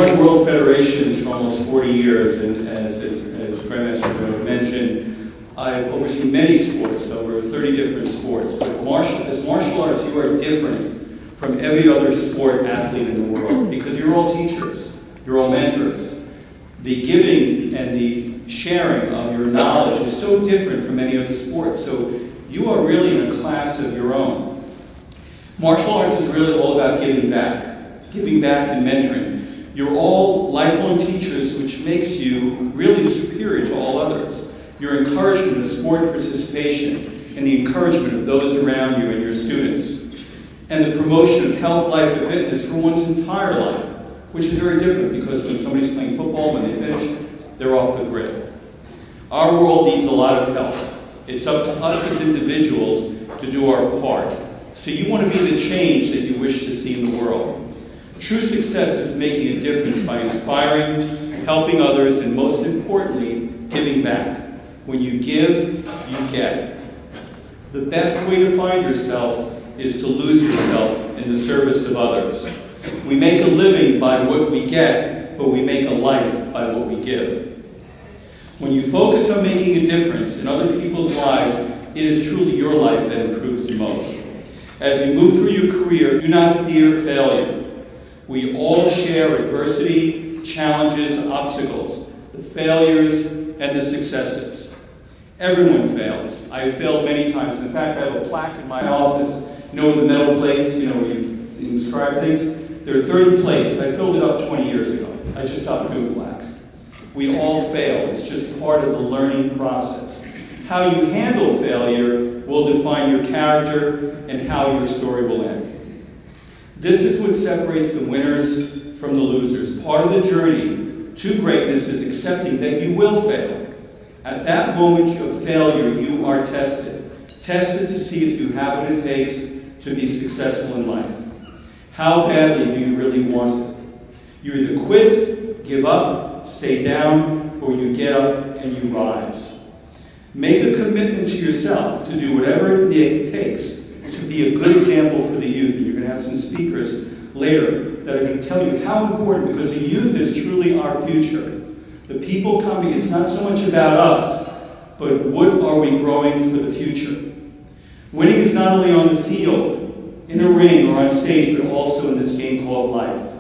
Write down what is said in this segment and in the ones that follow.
run World Federations for almost 40 years, and as Grandmaster mentioned, I've overseen many sports, over 30 different sports. But as martial arts, you are different from every other sport athlete in the world because you're all teachers, you're all mentors. The giving and the sharing of your knowledge is so different from any other sport. So you are really in a class of your own. Martial arts is really all about giving back and mentoring. You're all lifelong teachers, which makes you really superior to all others. Your encouragement of sport participation and the encouragement of those around you and your students. And the promotion of health, life, and fitness for one's entire life, which is very different because when somebody's playing football, when they finish, they're off the grid. Our world needs a lot of help. It's up to us as individuals to do our part. So you want to be the change that you wish to see in the world. True success is making a difference by inspiring, helping others, and most importantly, giving back. When you give, you get. The best way to find yourself is to lose yourself in the service of others. We make a living by what we get, but we make a life by what we give. When you focus on making a difference in other people's lives, it is truly your life that improves the most. As you move through your career, do not fear failure. We all share adversity, challenges, obstacles, the failures, and the successes. Everyone fails. I have failed many times. In fact, I have a plaque in my office, the metal plates, where you inscribe things. There are 30 plates. I filled it up 20 years ago. I just stopped doing plaques. We all fail. It's just part of the learning process. How you handle failure will define your character and how your story will end. This is what separates the winners from the losers. Part of the journey to greatness is accepting that you will fail. At that moment of failure, you are tested. Tested to see if you have what it takes to be successful in life. How badly do you really want it? You either quit, give up, stay down, or you get up and you rise. Make a commitment to yourself to do whatever it takes to be a good example for the youth. And you're going to have some speakers later that are going to tell you how important, because the youth is truly our future. The people coming, it's not so much about us, but what are we growing for the future? Winning is not only on the field, in a ring, or on stage, but also in this game called life.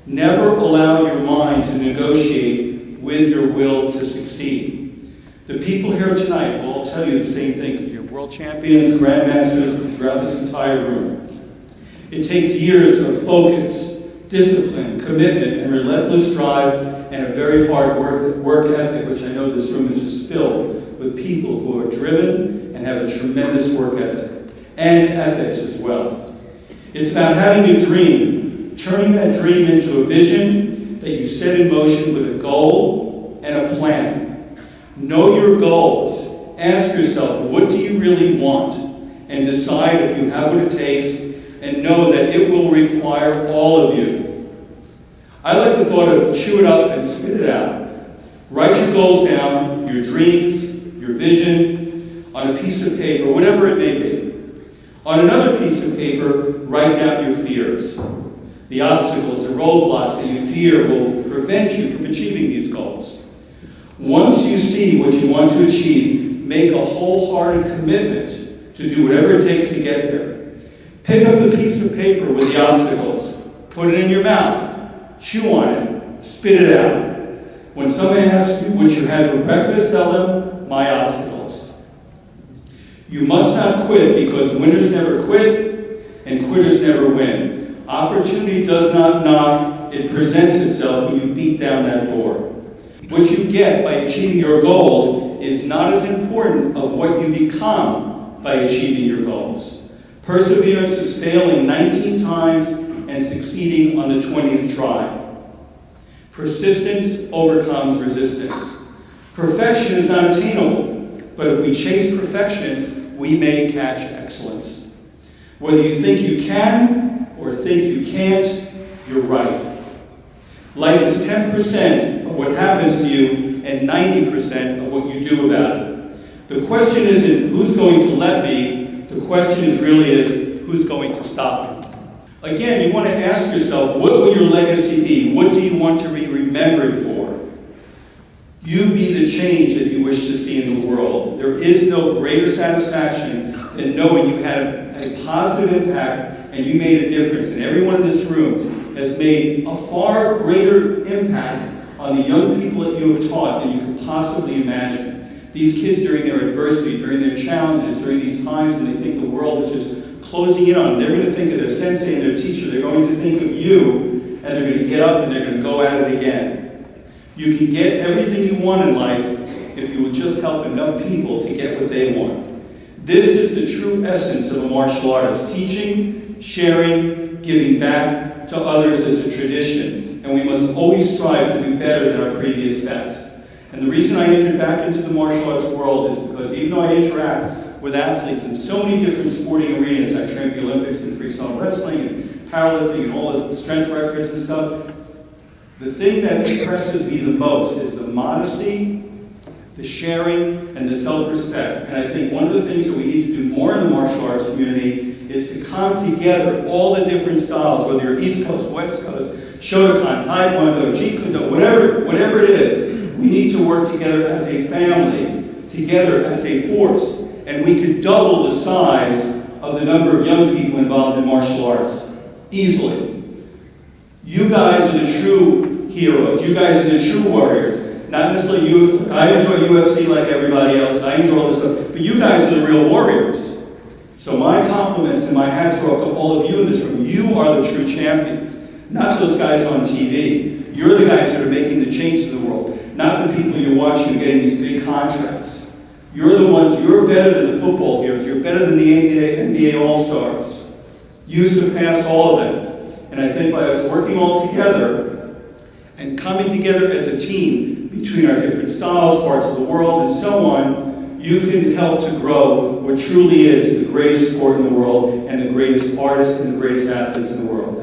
Never allow your mind to negotiate with your will to succeed. The people here tonight will all tell you the same thing, because you're world champions, grandmasters, throughout this entire room. It takes years of focus, discipline, commitment, and relentless drive, and a very hard work ethic, which I know this room is just filled with people who are driven and have a tremendous work ethic, and ethics as well. It's about having a dream, turning that dream into a vision that you set in motion with a goal and a plan. Know your goals. Ask yourself, what do you really want? And decide if you have what it takes, and know that it will require all of you. I like the thought of chew it up and spit it out. Write your goals down, your dreams, your vision, on a piece of paper, whatever it may be. On another piece of paper, write down your fears. The obstacles, the roadblocks that you fear will prevent you from achieving these goals. Once you see what you want to achieve, make a wholehearted commitment to do whatever it takes to get there. Pick up the piece of paper with the obstacles. Put it in your mouth. Chew on it. Spit it out. When somebody asks you what you had for breakfast, tell them, my obstacles. You must not quit, because winners never quit and quitters never win. Opportunity does not knock. It presents itself when you beat down that door. What you get by achieving your goals is not as important of what you become by achieving your goals. Perseverance is failing 19 times and succeeding on the 20th try. Persistence overcomes resistance. Perfection is not attainable, but if we chase perfection, we may catch excellence. Whether you think you can or think you can't, you're right. Life is 10% of what happens to you and 90% of what you do about it. The question isn't who's going to let me, the question is who's going to stop me. Again, you want to ask yourself, what will your legacy be? What do you want to be remembered for? You be the change that you wish to see in the world. There is no greater satisfaction than knowing you had a positive impact and you made a difference. And everyone in this room has made a far greater impact on the young people that you have taught than you could possibly imagine. These kids, during their adversity, during their challenges, during these times when they think the world is just closing in on them, they're going to think of their sensei and their teacher. They're going to think of you, and they're going to get up and they're going to go at it again. You can get everything you want in life if you will just help enough people to get what they want. This is the true essence of a martial artist: teaching, sharing, giving back to others as a tradition. And we must always strive to do better than our previous best. And the reason I entered back into the martial arts world is because even though I interact with athletes in so many different sporting arenas, I trained the Olympics and freestyle wrestling and powerlifting and all the strength records and stuff, the thing that impresses me the most is the modesty, the sharing, and the self-respect. And I think one of the things that we need to do more in the martial arts community is to come together all the different styles, whether you're East Coast, West Coast, Shotokan, Taekwondo, Jeet Kune Do, whatever it is. We need to work together as a family, together as a force, and we could double the size of the number of young people involved in martial arts easily. You guys are the true heroes. You guys are the true warriors. Not necessarily UFC. I enjoy UFC like everybody else. I enjoy all this stuff. But you guys are the real warriors. So my compliments and my hats are off to all of you in this room. You are the true champions. Not those guys on TV. You're the guys that are making the change in the world. Not the people you're watching getting these big contracts. You're the ones, you're better than the football heroes. You're better than the NBA All-Stars. You surpass all of them. And I think by us working all together and coming together as a team between our different styles, parts of the world, and so on, you can help to grow what truly is the greatest sport in the world and the greatest artists and the greatest athletes in the world.